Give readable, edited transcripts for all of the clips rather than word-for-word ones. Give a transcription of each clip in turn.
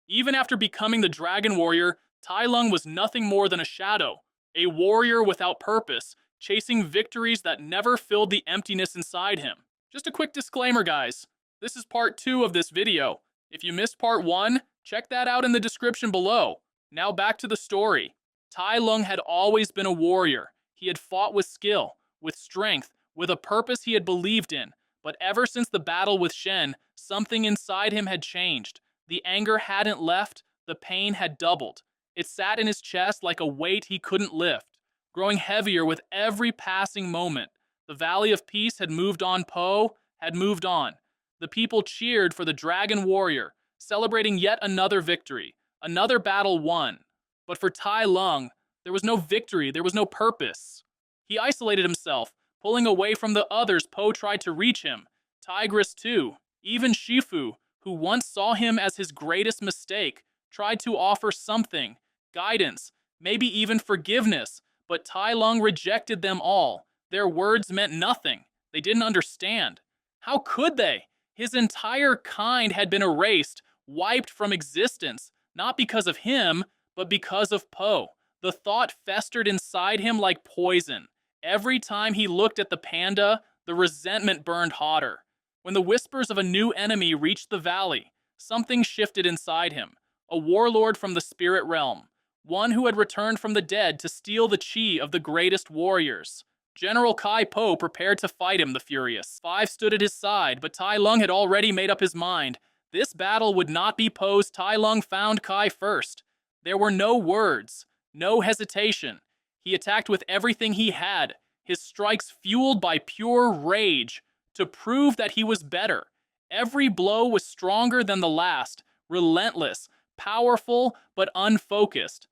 Even after becoming the Dragon Warrior, Tai Lung was nothing more than a shadow, a warrior without purpose, chasing victories that never filled the emptiness inside him. Just a quick disclaimer, guys. This is part 2 of this video. If you missed part 1, check that out in the description below. Now back to the story. Tai Lung had always been a warrior. He had fought with skill, with strength, with a purpose he had believed in. But ever since the battle with Shen, something inside him had changed. The anger hadn't left, the pain had doubled. It sat in his chest like a weight he couldn't lift, growing heavier with every passing moment. The Valley of Peace had moved on. Po had moved on. The people cheered for the Dragon Warrior, celebrating yet another victory, another battle won. But for Tai Lung, there was no victory, there was no purpose. He isolated himself, pulling away from the others. Po tried to reach him. Tigress too, even Shifu, who once saw him as his greatest mistake, tried to offer something, guidance, maybe even forgiveness, but Tai Lung rejected them all. Their words meant nothing. They didn't understand. How could they? His entire kind had been erased, wiped from existence, not because of him, but because of Po. The thought festered inside him like poison. Every time he looked at the panda, the resentment burned hotter. When the whispers of a new enemy reached the valley, something shifted inside him. A warlord from the spirit realm, one who had returned from the dead to steal the chi of the greatest warriors. General Kai Po prepared to fight him, the furious. 5 stood at his side, but Tai Lung had already made up his mind. This battle would not be Po's. Tai Lung found Kai first. There were no words, no hesitation. He attacked with everything he had, his strikes fueled by pure rage, to prove that he was better. Every blow was stronger than the last, relentless, powerful, but unfocused.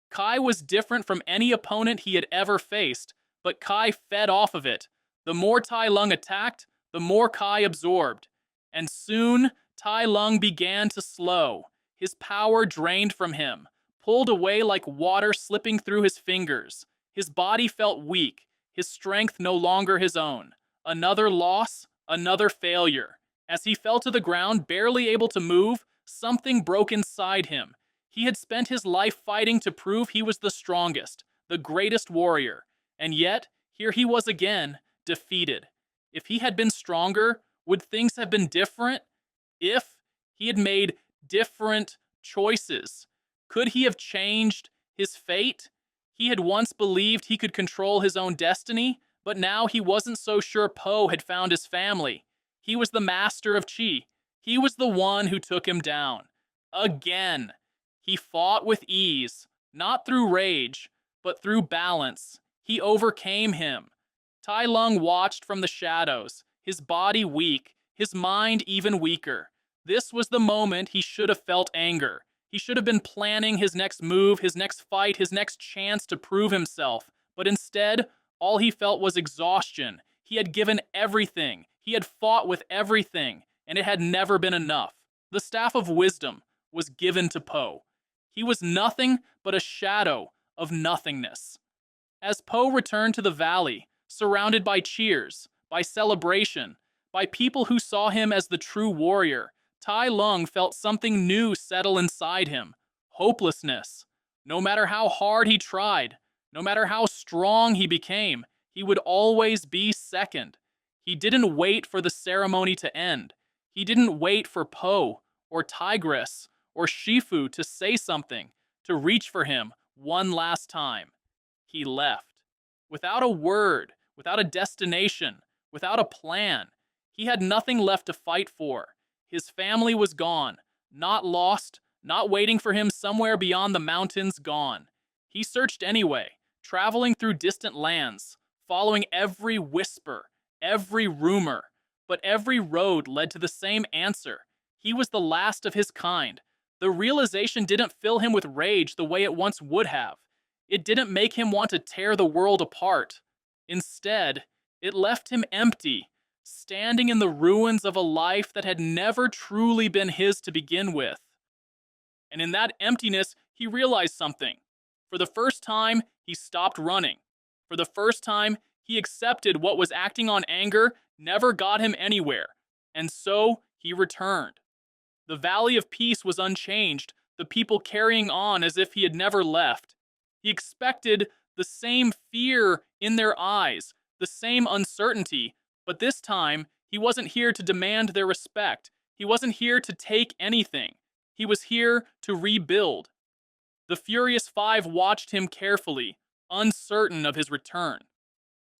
Kai was different from any opponent he had ever faced, but Kai fed off of it. The more Tai Lung attacked, the more Kai absorbed. And soon, Tai Lung began to slow. His power drained from him, pulled away like water slipping through his fingers. His body felt weak, his strength no longer his own. Another loss, another failure. As he fell to the ground, barely able to move, something broke inside him. He had spent his life fighting to prove he was the strongest, the greatest warrior. And yet, here he was again, defeated. If he had been stronger, would things have been different? If he had made different choices, could he have changed his fate? He had once believed he could control his own destiny, but now he wasn't so sure Po had found his family. He was the master of Chi. He was the one who took him down. Again. He fought with ease, not through rage, but through balance. He overcame him. Tai Lung watched from the shadows, his body weak, his mind even weaker. This was the moment he should have felt anger. He should have been planning his next move, his next fight, his next chance to prove himself. But instead, all he felt was exhaustion. He had given everything. He had fought with everything, and it had never been enough. The Staff of Wisdom was given to Po. He was nothing but a shadow of nothingness. As Po returned to the valley, surrounded by cheers, by celebration, by people who saw him as the true warrior, Tai Lung felt something new settle inside him. Hopelessness. No matter how hard he tried, no matter how strong he became, he would always be second. He didn't wait for the ceremony to end. He didn't wait for Po, or Tigress, or Shifu to say something, to reach for him one last time. He left. Without a word, without a destination, without a plan. He had nothing left to fight for. His family was gone, not lost, not waiting for him somewhere beyond the mountains, gone. He searched anyway, traveling through distant lands, following every whisper, every rumor, but every road led to the same answer. He was the last of his kind. The realization didn't fill him with rage the way it once would have. It didn't make him want to tear the world apart. Instead, it left him empty, standing in the ruins of a life that had never truly been his to begin with. And in that emptiness, he realized something. For the first time, he stopped running. For the first time, he accepted what was acting on anger never got him anywhere, and so he returned. The Valley of Peace was unchanged. the people carrying on as if he had never left. He expected the same fear in their eyes, the same uncertainty, but this time he wasn't here to demand their respect. He wasn't here to take anything. He was here to rebuild. The Furious Five watched him carefully, uncertain of his return.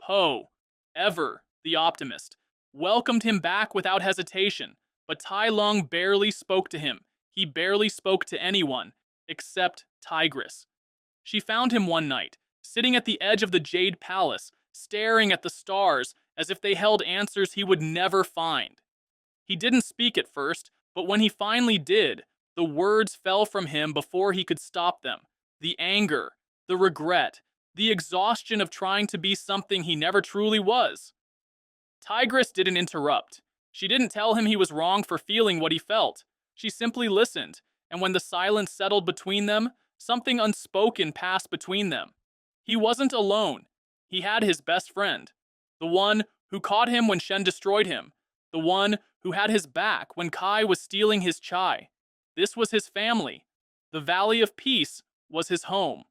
Poe, ever the optimist, welcomed him back without hesitation, but Tai Lung barely spoke to him. He barely spoke to anyone, except Tigress. She found him one night, sitting at the edge of the Jade Palace, staring at the stars as if they held answers he would never find. He didn't speak at first, but when he finally did, the words fell from him before he could stop them. The anger, the regret, the exhaustion of trying to be something he never truly was. Tigress didn't interrupt. She didn't tell him he was wrong for feeling what he felt. She simply listened, and when the silence settled between them, something unspoken passed between them. He wasn't alone. He had his best friend, the one who caught him when Shen destroyed him, the one who had his back when Kai was stealing his chai. This was his family. The Valley of Peace was his home.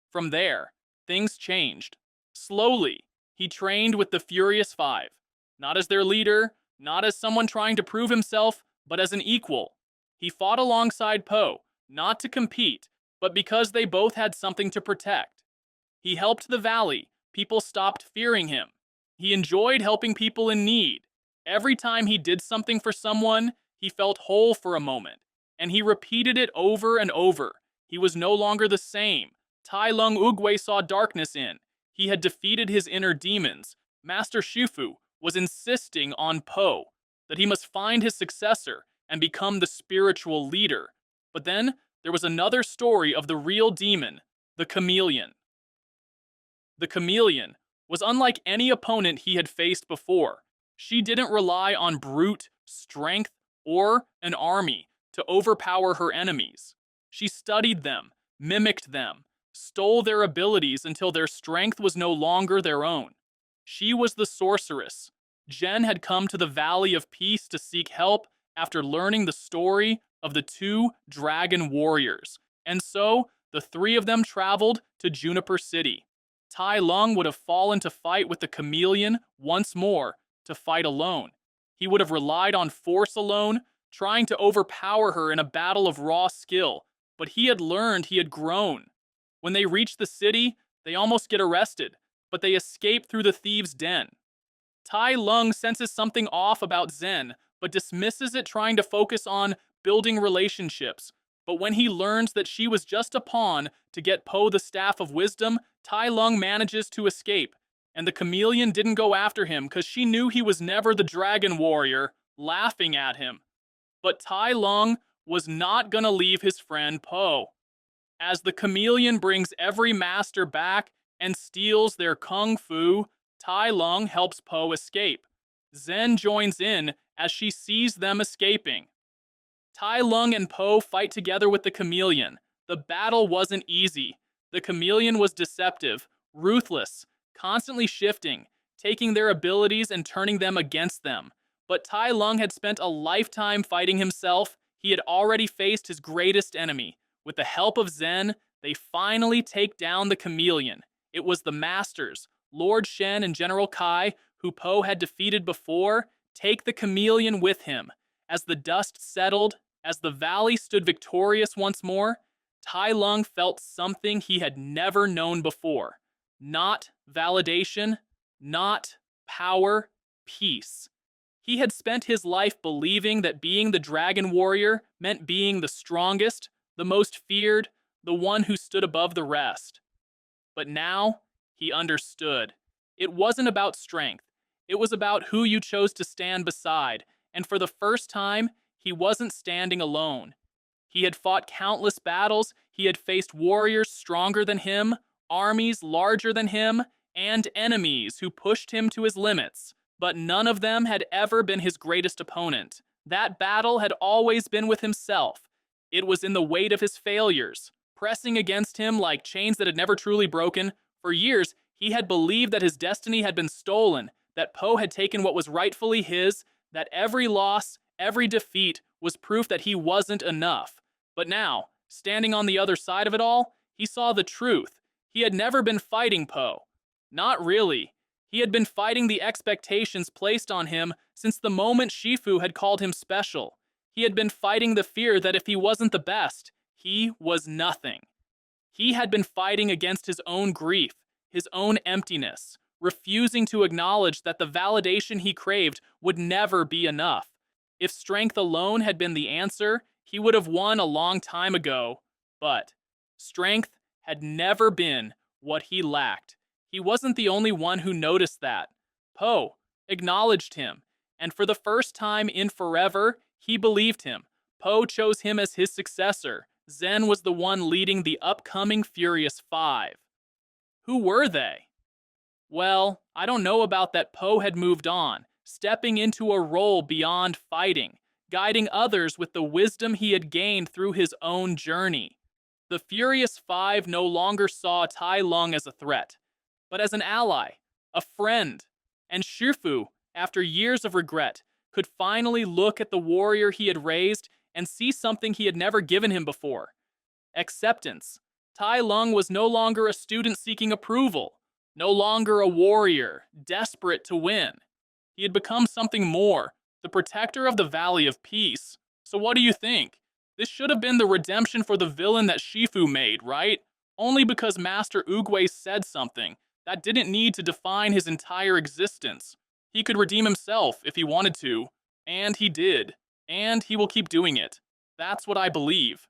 From there, things changed. Slowly, he trained with the Furious Five, not as their leader, not as someone trying to prove himself, but as an equal. He fought alongside Poe, not to compete, but because they both had something to protect. He helped the Valley. People stopped fearing him. He enjoyed helping people in need. Every time he did something for someone, he felt whole for a moment, and he repeated it over and over. He was no longer the same. Tai Lung Oogway saw darkness in. He had defeated his inner demons. Master Shifu was insisting on Poe, that he must find his successor and become the spiritual leader. But then, there was another story of the real demon, the chameleon. The chameleon was unlike any opponent he had faced before. She didn't rely on brute strength or an army to overpower her enemies. She studied them, mimicked them, stole their abilities until their strength was no longer their own. She was the sorceress. Jen had come to the Valley of Peace to seek help after learning the story of the two dragon warriors, and so the three of them traveled to Juniper City. Tai Lung would have fallen to fight with the chameleon once more, to fight alone. He would have relied on force alone, trying to overpower her in a battle of raw skill, but he had learned, he had grown. When they reach the city, they almost get arrested, but they escape through the thieves' den. Tai Lung senses something off about Zen, but dismisses it, trying to focus on building relationships. But when he learns that she was just a pawn to get Poe the Staff of Wisdom, Tai Lung manages to escape, and the chameleon didn't go after him because she knew he was never the dragon warrior, laughing at him. But Tai Lung was not gonna leave his friend Poe. As the chameleon brings every master back and steals their kung fu, Tai Lung helps Poe escape. Zen joins in as she sees them escaping. Tai Lung and Poe fight together with the chameleon. The battle wasn't easy. The chameleon was deceptive, ruthless, constantly shifting, taking their abilities and turning them against them. But Tai Lung had spent a lifetime fighting himself. He had already faced his greatest enemy. With the help of Zen, they finally take down the chameleon. It was the Masters, Lord Shen and General Kai, who Poe had defeated before, take the chameleon with him. As the dust settled, as the valley stood victorious once more, Tai Lung felt something he had never known before. Not validation, not power, peace. He had spent his life believing that being the dragon warrior meant being the strongest, the most feared, the one who stood above the rest. But now, he understood. It wasn't about strength. It was about who you chose to stand beside, and for the first time, he wasn't standing alone. He had fought countless battles, he had faced warriors stronger than him, armies larger than him, and enemies who pushed him to his limits, but none of them had ever been his greatest opponent. That battle had always been with himself. It was in the weight of his failures, pressing against him like chains that had never truly broken. For years, he had believed that his destiny had been stolen, that Poe had taken what was rightfully his, that every loss, every defeat was proof that he wasn't enough. But now, Standing on the other side of it all, he saw the truth. He had never been fighting Po. Not really. He had been fighting the expectations placed on him since the moment Shifu had called him special. He had been fighting the fear that if he wasn't the best, he was nothing. He had been fighting against his own grief, his own emptiness, refusing to acknowledge that the validation he craved would never be enough. If strength alone had been the answer, he would have won a long time ago. But strength had never been what he lacked. He wasn't the only one who noticed that. Po acknowledged him, and for the first time in forever, he believed him. Po chose him as his successor. Zen was the one leading the upcoming Furious Five. Who were they? Well, I don't know about that. Po had moved on, stepping into a role beyond fighting, guiding others with the wisdom he had gained through his own journey. The Furious Five no longer saw Tai Lung as a threat, but as an ally, a friend, and Shifu, after years of regret, could finally look at the warrior he had raised and see something he had never given him before. Acceptance. Tai Lung was no longer a student seeking approval, no longer a warrior, desperate to win. He had become something more, the protector of the Valley of Peace. So what do you think? This should have been the redemption for the villain that Shifu made, right? Only because Master Oogway said something. That didn't need to define his entire existence. He could redeem himself if he wanted to, and he did, and he will keep doing it. That's what I believe.